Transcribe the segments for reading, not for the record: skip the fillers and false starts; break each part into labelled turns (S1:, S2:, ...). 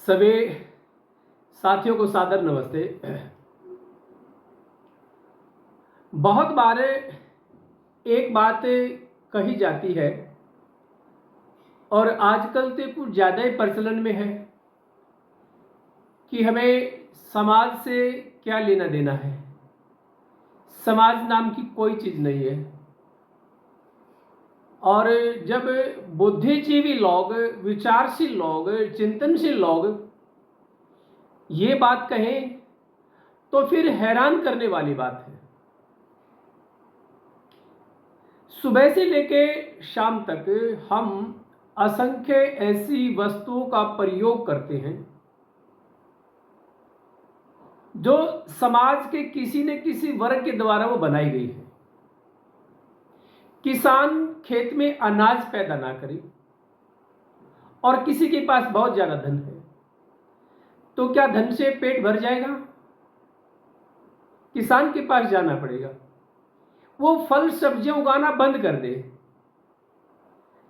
S1: सभी साथियों को सादर नमस्ते। बहुत बार एक बात कही जाती है और आजकल तो कुछ ज़्यादा ही प्रचलन में है कि हमें समाज से क्या लेना देना है। समाज नाम की कोई चीज़ नहीं है। और जब बुद्धिजीवी लोग, विचारशील लोग, चिंतनशील लोग ये बात कहें तो फिर हैरान करने वाली बात है। सुबह से लेके शाम तक हम असंख्य ऐसी वस्तुओं का प्रयोग करते हैं जो समाज के किसी न किसी वर्ग के द्वारा वो बनाई गई है। किसान खेत में अनाज पैदा ना करे और किसी के पास बहुत ज्यादा धन है तो क्या धन से पेट भर जाएगा? किसान के पास जाना पड़ेगा। वो फल सब्जियां उगाना बंद कर दे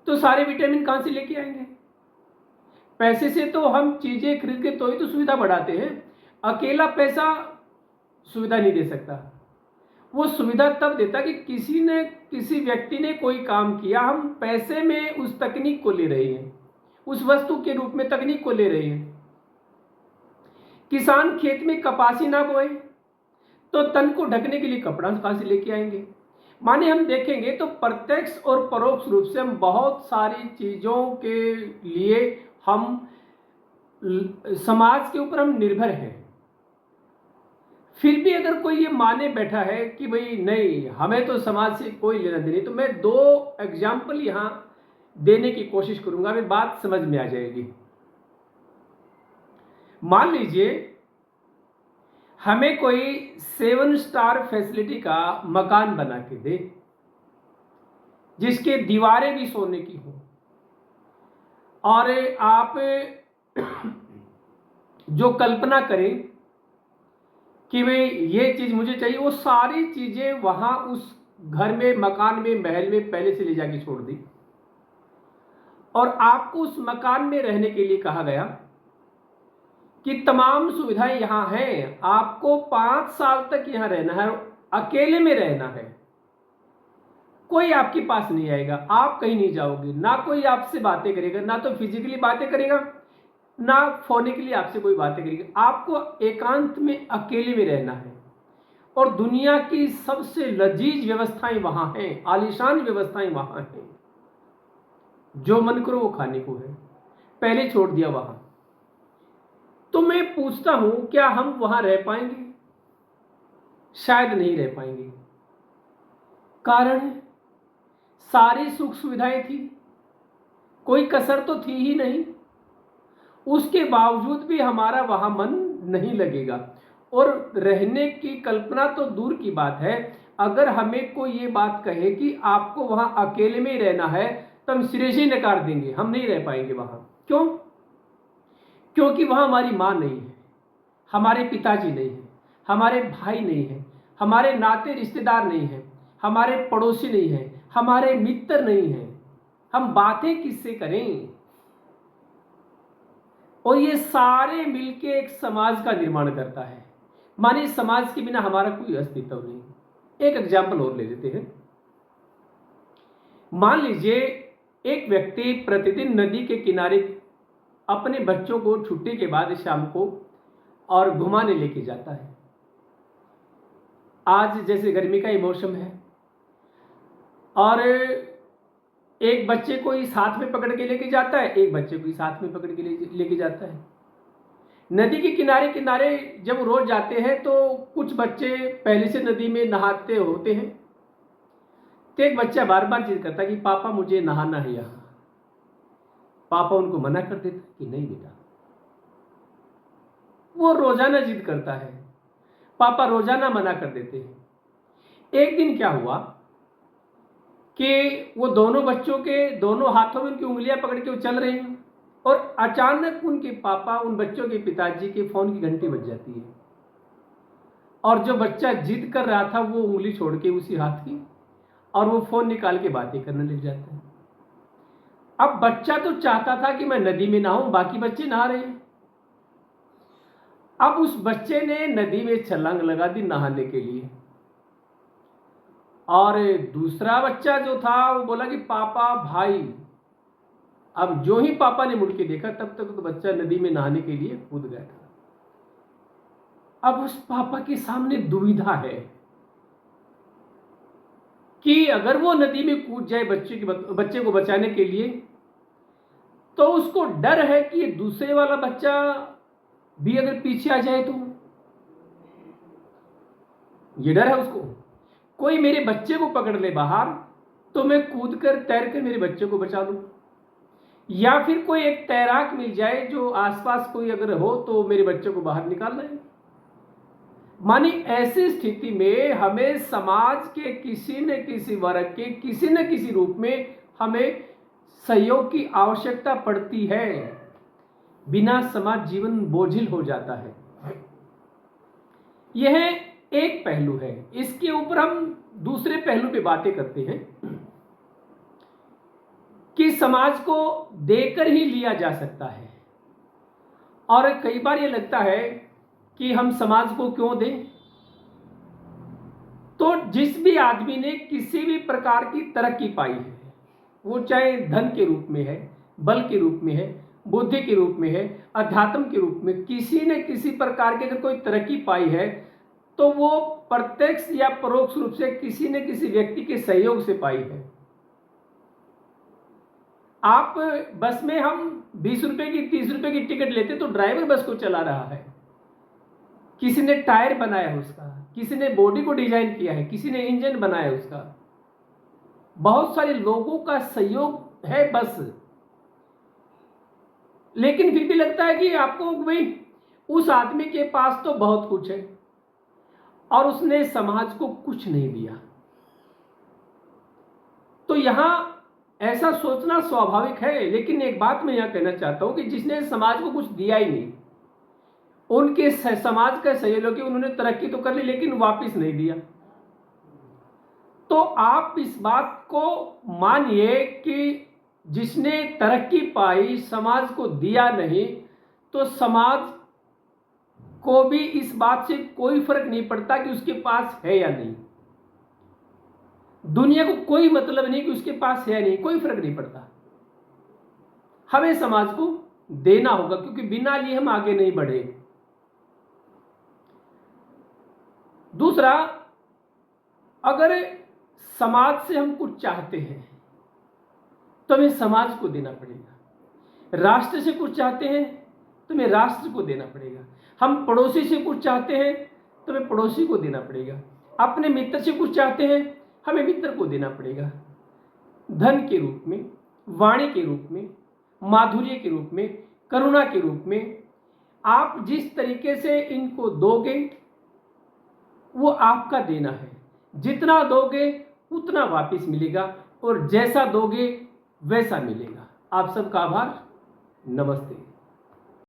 S1: तो सारे विटामिन कहां से लेके आएंगे? पैसे से तो हम चीजें खरीद के तो ही तो सुविधा बढ़ाते हैं। अकेला पैसा सुविधा नहीं दे सकता। वो सुविधा तब देता कि किसी व्यक्ति ने कोई काम किया, हम पैसे में उस तकनीक को ले रहे हैं, उस वस्तु के रूप में तकनीक को ले रहे हैं। किसान खेत में कपासी ना बोए तो तन को ढकने के लिए कपड़ा कहां से लेके आएंगे? माने हम देखेंगे तो प्रत्यक्ष और परोक्ष रूप से हम बहुत सारी चीजों के लिए हम समाज के ऊपर हम निर्भर हैं। फिर भी अगर कोई ये माने बैठा है कि भाई नहीं, हमें तो समाज से कोई लेना देना, तो मैं दो एग्जाम्पल यहां देने की कोशिश करूंगा, हमें बात समझ में आ जाएगी। मान लीजिए हमें कोई 7 स्टार फैसिलिटी का मकान बना के दे जिसके दीवारें भी सोने की हो, और आप जो कल्पना करें कि भाई ये चीज मुझे चाहिए, वो सारी चीजें वहां उस घर में, मकान में, महल में पहले से ले जाके छोड़ दी, और आपको उस मकान में रहने के लिए कहा गया कि तमाम सुविधाएं यहां हैं, आपको 5 साल तक यहां रहना है, अकेले में रहना है, कोई आपके पास नहीं आएगा, आप कहीं नहीं जाओगे, ना कोई आपसे बातें करेगा, ना तो फिजिकली बातें करेगा, ना फोनिकली आपसे कोई बातें करेगा, आपको एकांत में अकेले में रहना है। और दुनिया की सबसे लजीज व्यवस्थाएं वहां हैं, आलीशान व्यवस्थाएं वहां हैं, जो मन करो वो खाने को है, पहले छोड़ दिया वहां। तो मैं पूछता हूं, क्या हम वहां रह पाएंगे? शायद नहीं रह पाएंगे। कारण है, सारी सुख सुविधाएं थी, कोई कसर तो थी ही नहीं, उसके बावजूद भी हमारा वहां मन नहीं लगेगा। और रहने की कल्पना तो दूर की बात है, अगर हमें कोई ये बात कहे कि आपको वहां अकेले में ही रहना है तो हम सिरे से नकार देंगे, हम नहीं रह पाएंगे वहां। क्यों? क्योंकि वहां हमारी मां नहीं है, हमारे पिताजी नहीं है, हमारे भाई नहीं है, हमारे नाते रिश्तेदार नहीं है, हमारे पड़ोसी नहीं है, हमारे मित्र नहीं है, हम बातें किससे करें? और ये सारे मिलके एक समाज का निर्माण करता है। माने समाज के बिना हमारा कोई अस्तित्व नहीं। एक एग्जाम्पल और ले लेते हैं। मान लीजिए एक व्यक्ति प्रतिदिन नदी के किनारे अपने बच्चों को छुट्टी के बाद शाम को और घुमाने लेके जाता है। आज जैसे गर्मी का ही मौसम है, और एक बच्चे को ही साथ में पकड़ के लेके जाता है, एक बच्चे को ही साथ में पकड़ के लेके जाता है। नदी के किनारे किनारे जब रोज जाते हैं तो कुछ बच्चे पहले से नदी में नहाते होते हैं, तो एक बच्चा बार बार जिद करता है कि पापा मुझे नहाना है यहाँ। पापा उनको मना कर देते कि नहीं बेटा। वो रोजाना जिद करता है, पापा रोजाना मना कर देते हैं। एक दिन क्या हुआ कि वो दोनों बच्चों के दोनों हाथों में उनकी उंगलियां पकड़ के वो चल रहे हैं, और अचानक उनके पापा, उन बच्चों के पिताजी के फोन की घंटी बज जाती है, और जो बच्चा जिद कर रहा था वो उंगली छोड़ के उसी हाथ की, और वो फोन निकाल के बातें करने लग जाते हैं। अब बच्चा तो चाहता था कि मैं नदी में नहाऊं, बाकी बच्चे नहा रहे हैं, अब उस बच्चे ने नदी में छलांग लगा दी नहाने के लिए, और दूसरा बच्चा जो था वो बोला कि पापा भाई। अब जो ही पापा ने मुड़ के देखा तब तक तो बच्चा नदी में नहाने के लिए कूद गया था। अब उस पापा के सामने दुविधा है कि अगर वो नदी में कूद जाए बच्चे को बचाने के लिए, तो उसको डर है कि दूसरे वाला बच्चा भी अगर पीछे आ जाए तो, ये डर है उसको, कोई मेरे बच्चे को पकड़ ले बाहर तो मैं कूद कर तैर कर मेरे बच्चे को बचा लूं, या फिर कोई एक तैराक मिल जाए जो आसपास कोई अगर हो तो मेरे बच्चे को बाहर निकाल लाए। मानी ऐसी स्थिति में हमें समाज के किसी न किसी वर्ग के किसी न किसी रूप में हमें सहयोग की आवश्यकता पड़ती है, बिना समाज जीवन बोझिल हो जाता है। यह एक पहलू है। इसके ऊपर हम दूसरे पहलू पे बातें करते हैं कि समाज को देकर ही लिया जा सकता है, और कई बार ये लगता है कि हम समाज को क्यों दें। तो जिस भी आदमी ने किसी भी प्रकार की तरक्की पाई है, वो चाहे धन के रूप में है, बल के रूप में है, बुद्धि के रूप में है, अध्यात्म के रूप में, किसी न किसी प्रकार की अगर कोई तरक्की पाई है तो वो प्रत्यक्ष या परोक्ष रूप से किसी न किसी व्यक्ति के सहयोग से पाई है। आप बस में हम 20 रुपए की 30 रुपए की टिकट लेते तो ड्राइवर बस को चला रहा है, किसी ने टायर बनाया है उसका, किसी ने बॉडी को डिजाइन किया है, किसी ने इंजन बनाया उसका, बहुत सारे लोगों का सहयोग है बस। लेकिन फिर भी लगता है कि आपको भाई उस आदमी के पास तो बहुत कुछ है और उसने समाज को कुछ नहीं दिया। तो यहां ऐसा सोचना स्वाभाविक है, लेकिन एक बात मैं यहां कहना चाहता हूं कि जिसने समाज को कुछ दिया ही नहीं, उनके समाज का सहयोगी उन्होंने तरक्की तो कर ली लेकिन वापस नहीं दिया। तो आप इस बात को मानिए कि जिसने तरक्की पाई समाज को दिया नहीं, तो समाज को भी इस बात से कोई फर्क नहीं पड़ता कि उसके पास है या नहीं। दुनिया को कोई मतलब नहीं कि उसके पास है नहीं, कोई फर्क नहीं पड़ता। हमें समाज को देना होगा, क्योंकि बिना लिए हम आगे नहीं बढ़े। दूसरा, अगर समाज से हम कुछ चाहते हैं तो हमें समाज को देना पड़ेगा। राष्ट्र से कुछ चाहते हैं तो हमें राष्ट्र को देना पड़ेगा। हम पड़ोसी से कुछ चाहते हैं तो हमें पड़ोसी को देना पड़ेगा। अपने मित्र से कुछ चाहते हैं हमें मित्र को देना पड़ेगा। धन के रूप में, वाणी के रूप में, माधुर्य के रूप में, करुणा के रूप में, आप जिस तरीके से इनको दोगे वो आपका देना है। जितना दोगे उतना वापस मिलेगा, और जैसा दोगे वैसा मिलेगा। आप सबका आभार। नमस्ते।